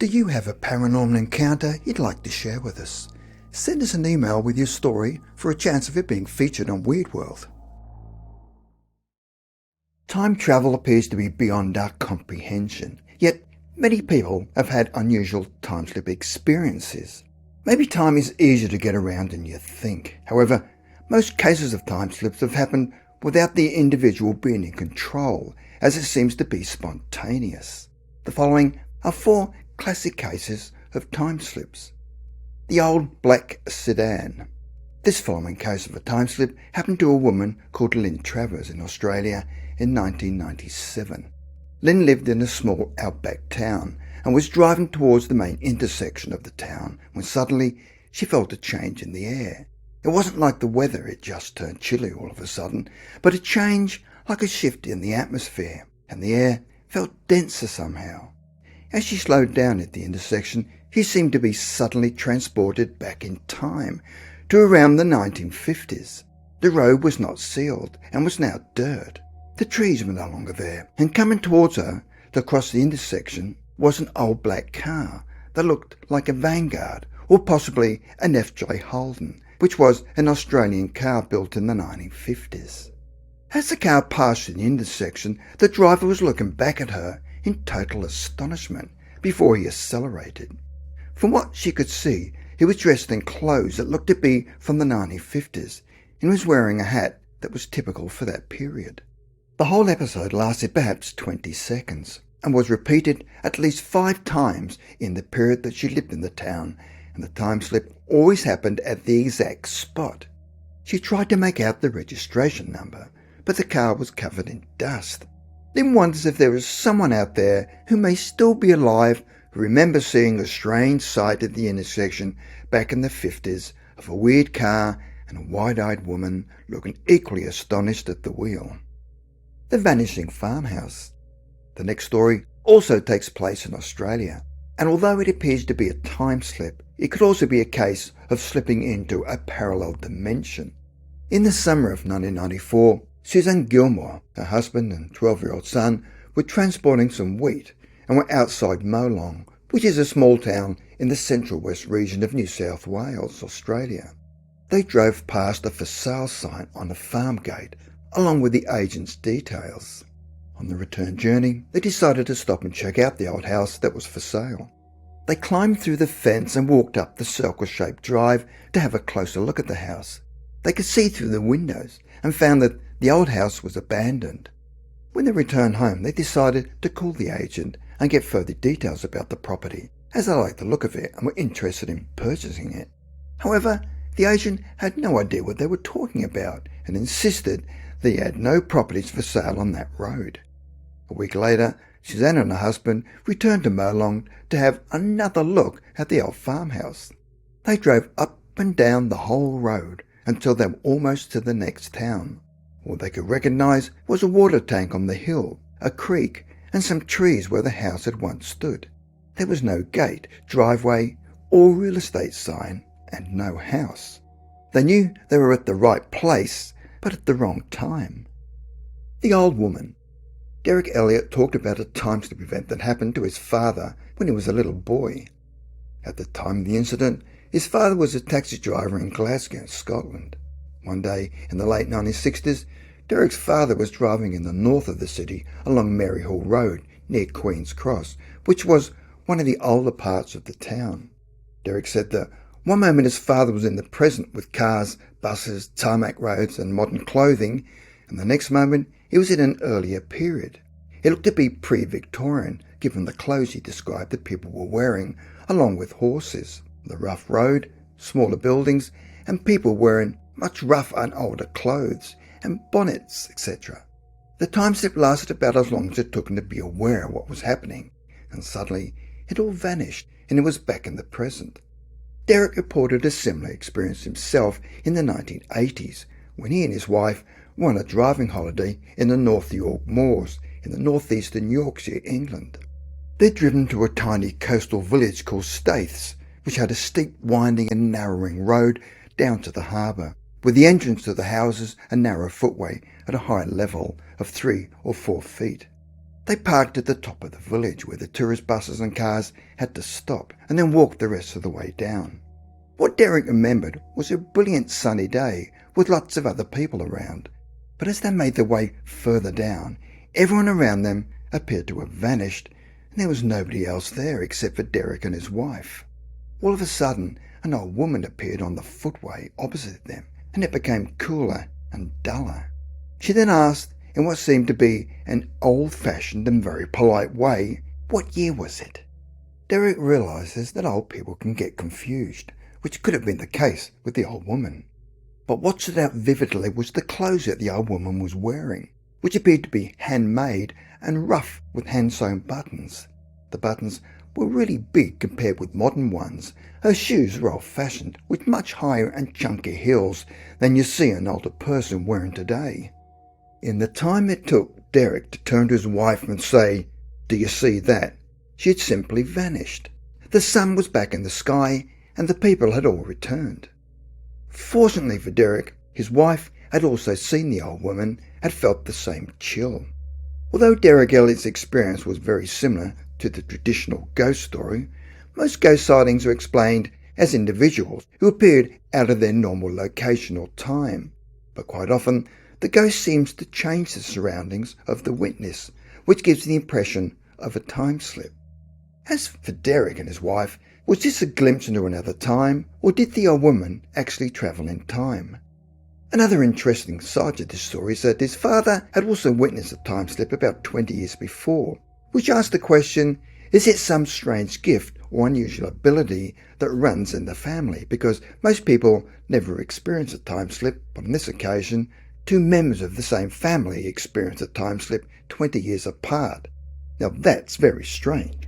Do you have a paranormal encounter you'd like to share with us? Send us an email with your story for a chance of it being featured on Weird World. Time travel appears to be beyond our comprehension, yet many people have had unusual time-slip experiences. Maybe time is easier to get around than you think. However, most cases of time slips have happened without the individual being in control, as it seems to be spontaneous. The following are 4 classic cases of time slips. The old black sedan. This following case of a time slip happened to a woman called Lynn Travers in Australia in 1997. Lynn lived in a small outback town and was driving towards the main intersection of the town when suddenly she felt a change in the air. It wasn't like the weather, it just turned chilly all of a sudden, but a change like a shift in the atmosphere, and the air felt denser somehow. As she slowed down at the intersection, she seemed to be suddenly transported back in time to around the 1950s. The road was not sealed and was now dirt. The trees were no longer there, and coming towards her to cross the intersection was an old black car that looked like a Vanguard or possibly an F.J. Holden, which was an Australian car built in the 1950s. As the car passed the intersection, the driver was looking back at her in total astonishment before he accelerated. From what she could see, he was dressed in clothes that looked to be from the 1950s and was wearing a hat that was typical for that period. The whole episode lasted perhaps 20 seconds and was repeated at least 5 times in the period that she lived in the town, and the time slip always happened at the exact spot. She tried to make out the registration number, but the car was covered in dust. Lynn wonders if there is someone out there who may still be alive who remembers seeing a strange sight at the intersection back in the 50s of a weird car and a wide-eyed woman looking equally astonished at the wheel. The Vanishing Farmhouse. The next story also takes place in Australia, and although it appears to be a time slip, it could also be a case of slipping into a parallel dimension. In the summer of 1994, Suzanne Gilmore, her husband and 12-year-old son were transporting some wheat and were outside Molong, which is a small town in the central west region of New South Wales, Australia. They drove past a for sale sign on a farm gate, along with the agent's details. On the return journey, they decided to stop and check out the old house that was for sale. They climbed through the fence and walked up the circle-shaped drive to have a closer look at the house. They could see through the windows and found that the old house was abandoned. When they returned home, they decided to call the agent and get further details about the property, as they liked the look of it and were interested in purchasing it. However, the agent had no idea what they were talking about and insisted that he had no properties for sale on that road. A week later, Suzanne and her husband returned to Molong to have another look at the old farmhouse. They drove up and down the whole road until they were almost to the next town. All they could recognise was a water tank on the hill, a creek, and some trees where the house had once stood. There was no gate, driveway, or real estate sign, and no house. They knew they were at the right place, but at the wrong time. The old woman. Derek Elliott talked about a time slip event that happened to his father when he was a little boy. At the time of the incident, his father was a taxi driver in Glasgow, Scotland. One day in the late 1960s, Derek's father was driving in the north of the city along Maryhill Road near Queen's Cross, which was one of the older parts of the town. Derek said that one moment his father was in the present with cars, buses, tarmac roads and modern clothing, and the next moment he was in an earlier period. It looked to be pre-Victorian, given the clothes he described that people were wearing, along with horses, the rough road, smaller buildings, and people wearing much rougher and older clothes, and bonnets, etc. The time slip lasted about as long as it took him to be aware of what was happening, and suddenly it all vanished and he was back in the present. Derek reported a similar experience himself in the 1980s, when he and his wife were on a driving holiday in the North York Moors in the northeastern Yorkshire, England. They'd driven to a tiny coastal village called Staithes, which had a steep, winding and narrowing road down to the harbour, with the entrance to the houses a narrow footway at a high level of 3 or 4 feet. They parked at the top of the village where the tourist buses and cars had to stop and then walked the rest of the way down. What Derek remembered was a brilliant sunny day with lots of other people around, but as they made their way further down, everyone around them appeared to have vanished and there was nobody else there except for Derek and his wife. All of a sudden, an old woman appeared on the footway opposite them, and it became cooler and duller. She then asked, in what seemed to be an old-fashioned and very polite way, what year was it? Derek realizes that old people can get confused, which could have been the case with the old woman. But what stood out vividly was the clothes that the old woman was wearing, which appeared to be handmade and rough with hand-sewn buttons. The buttons were really big compared with modern ones. Her shoes were old-fashioned, with much higher and chunkier heels than you see an older person wearing today. In the time it took Derek to turn to his wife and say, "Do you see that?" she had simply vanished. The sun was back in the sky and the people had all returned. Fortunately for Derek, his wife had also seen the old woman, had felt the same chill. Although Derek Elliott's experience was very similar to the traditional ghost story, most ghost sightings are explained as individuals who appeared out of their normal location or time. But quite often, the ghost seems to change the surroundings of the witness, which gives the impression of a time slip. As for Derek and his wife, was this a glimpse into another time, or did the old woman actually travel in time? Another interesting side to this story is that his father had also witnessed a time slip about 20 years before, which asked the question, is it some strange gift or unusual ability that runs in the family? Because most people never experience a time slip, but on this occasion, two members of the same family experienced a time slip 20 years apart. Now that's very strange.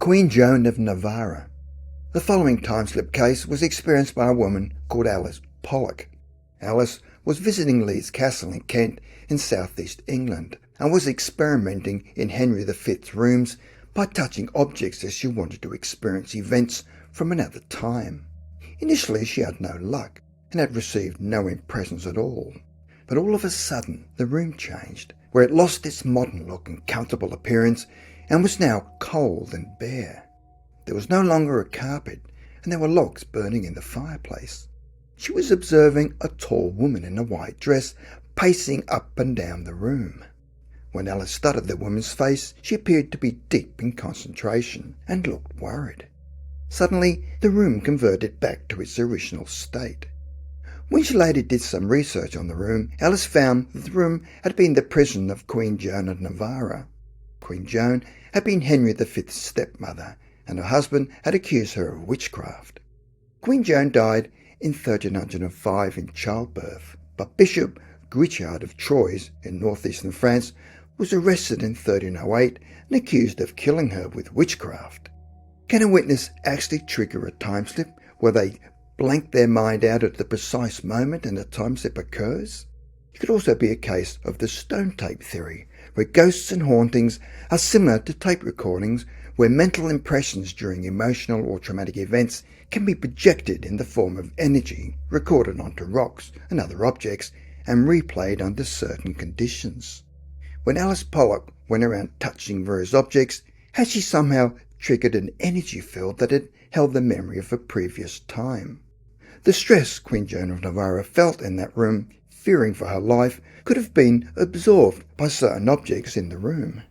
Queen Joan of Navarre. The following time slip case was experienced by a woman called Alice Pollock. Alice was visiting Leeds Castle in Kent in southeast England and was experimenting in Henry V's rooms by touching objects as she wanted to experience events from another time. Initially she had no luck and had received no impressions at all. But all of a sudden the room changed, where it lost its modern look and comfortable appearance and was now cold and bare. There was no longer a carpet and there were logs burning in the fireplace. She was observing a tall woman in a white dress pacing up and down the room. When Alice studied the woman's face, she appeared to be deep in concentration and looked worried. Suddenly, the room converted back to its original state. When she later did some research on the room, Alice found that the room had been the prison of Queen Joan of Navarre. Queen Joan had been Henry V's stepmother, and her husband had accused her of witchcraft. Queen Joan died in 1305 in childbirth, but Bishop Guichard of Troyes in northeastern France was arrested in 1308 and accused of killing her with witchcraft. Can a witness actually trigger a time slip where they blank their mind out at the precise moment and a time slip occurs? It could also be a case of the stone tape theory, where ghosts and hauntings are similar to tape recordings where mental impressions during emotional or traumatic events can be projected in the form of energy recorded onto rocks and other objects and replayed under certain conditions. When Alice Pollock went around touching various objects, had she somehow triggered an energy field that had held the memory of a previous time? The stress Queen Joan of Navarre felt in that room, fearing for her life, could have been absorbed by certain objects in the room.